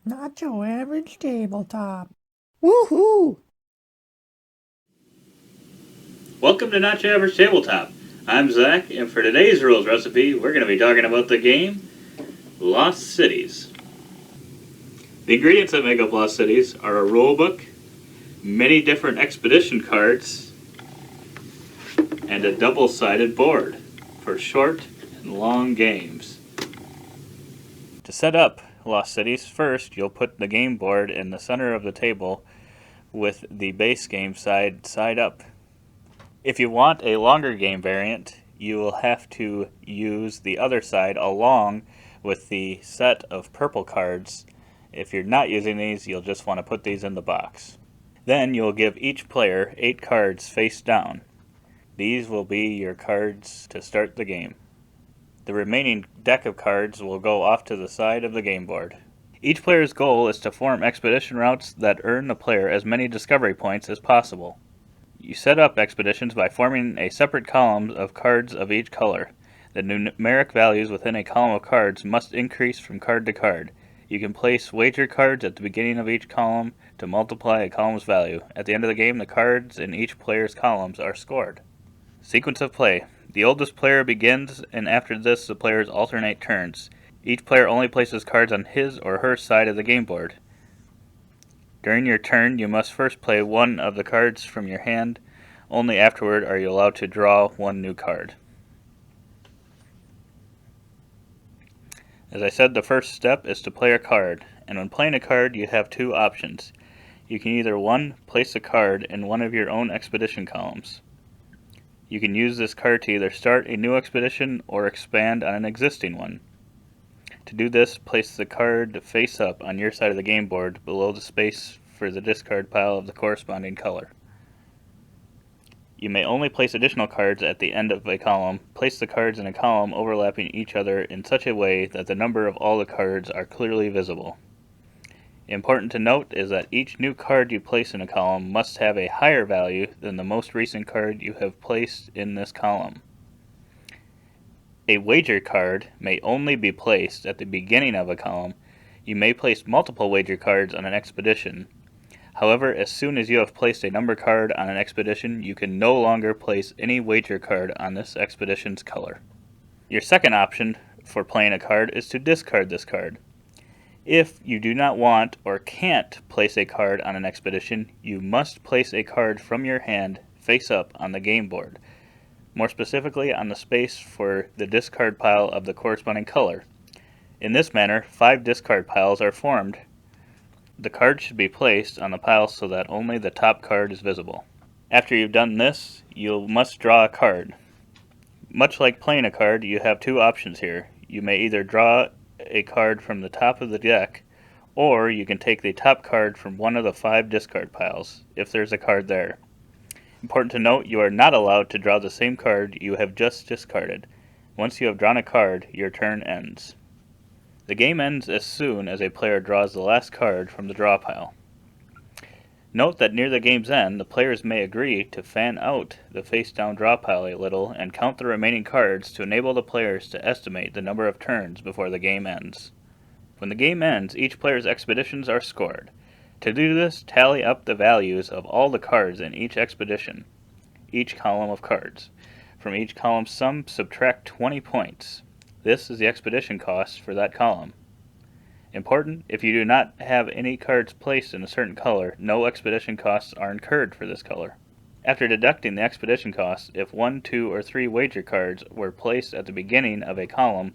Not your average tabletop. Woohoo! Welcome to Not Your Average Tabletop. I'm Zach, and for today's rules recipe, we're going to be talking about the game Lost Cities. The ingredients that make up Lost Cities are a rulebook, many different expedition cards, and a double-sided board for short and long games. To set up Lost Cities, first you'll put the game board in the center of the table with the base game side up. If you want a longer game variant, you will have to use the other side along with the set of purple cards. If you're not using these, you'll just want to put these in the box. Then you'll give each player 8 cards face down. These will be your cards to start the game. The remaining deck of cards will go off to the side of the game board. Each player's goal is to form expedition routes that earn the player as many discovery points as possible. You set up expeditions by forming a separate column of cards of each color. The numeric values within a column of cards must increase from card to card. You can place wager cards at the beginning of each column to multiply a column's value. At the end of the game, the cards in each player's columns are scored. Sequence of play. The oldest player begins, and after this the players alternate turns. Each player only places cards on his or her side of the game board. During your turn, you must first play one of the cards from your hand. Only afterward are you allowed to draw one new card. As I said, the first step is to play a card, and when playing a card you have 2 options. You can either 1. Place a card in one of your own expedition columns. You can use this card to either start a new expedition or expand on an existing one. To do this, place the card face up on your side of the game board below the space for the discard pile of the corresponding color. You may only place additional cards at the end of a column. Place the cards in a column overlapping each other in such a way that the number of all the cards are clearly visible. Important to note is that each new card you place in a column must have a higher value than the most recent card you have placed in this column. A wager card may only be placed at the beginning of a column. You may place multiple wager cards on an expedition. However, as soon as you have placed a number card on an expedition, you can no longer place any wager card on this expedition's color. Your second option for playing a card is to discard this card. If you do not want or can't place a card on an expedition, you must place a card from your hand face up on the game board. More specifically on the space for the discard pile of the corresponding color. In this manner, 5 discard piles are formed. The card should be placed on the pile so that only the top card is visible. After you've done this, you must draw a card. Much like playing a card, you have 2 options here. You may either draw a card from the top of the deck, or you can take the top card from one of the 5 discard piles, if there's a card there. Important to note, you are not allowed to draw the same card you have just discarded. Once you have drawn a card, your turn ends. The game ends as soon as a player draws the last card from the draw pile. Note that near the game's end, the players may agree to fan out the face-down draw pile a little and count the remaining cards to enable the players to estimate the number of turns before the game ends. When the game ends, each player's expeditions are scored. To do this, tally up the values of all the cards in each expedition, each column of cards. From each column's sum, subtract 20 points. This is the expedition cost for that column. Important, if you do not have any cards placed in a certain color, no expedition costs are incurred for this color. After deducting the expedition costs, if 1, 2, or 3 wager cards were placed at the beginning of a column,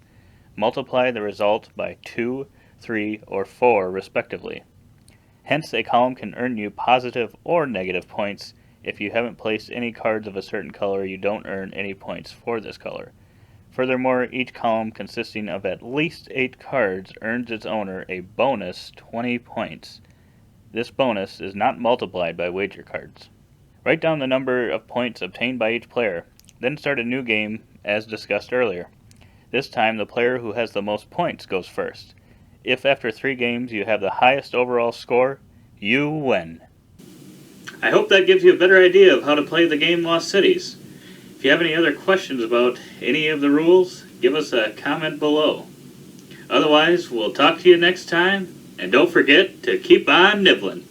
multiply the result by 2, 3, or 4 respectively. Hence, a column can earn you positive or negative points. If you haven't placed any cards of a certain color, you don't earn any points for this color. Furthermore, each column consisting of at least 8 cards earns its owner a bonus 20 points. This bonus is not multiplied by wager cards. Write down the number of points obtained by each player, then start a new game as discussed earlier. This time, the player who has the most points goes first. If after 3 games you have the highest overall score, you win. I hope that gives you a better idea of how to play the game Lost Cities. If you have any other questions about any of the rules, give us a comment below. Otherwise, we'll talk to you next time. And don't forget to keep on nibbling.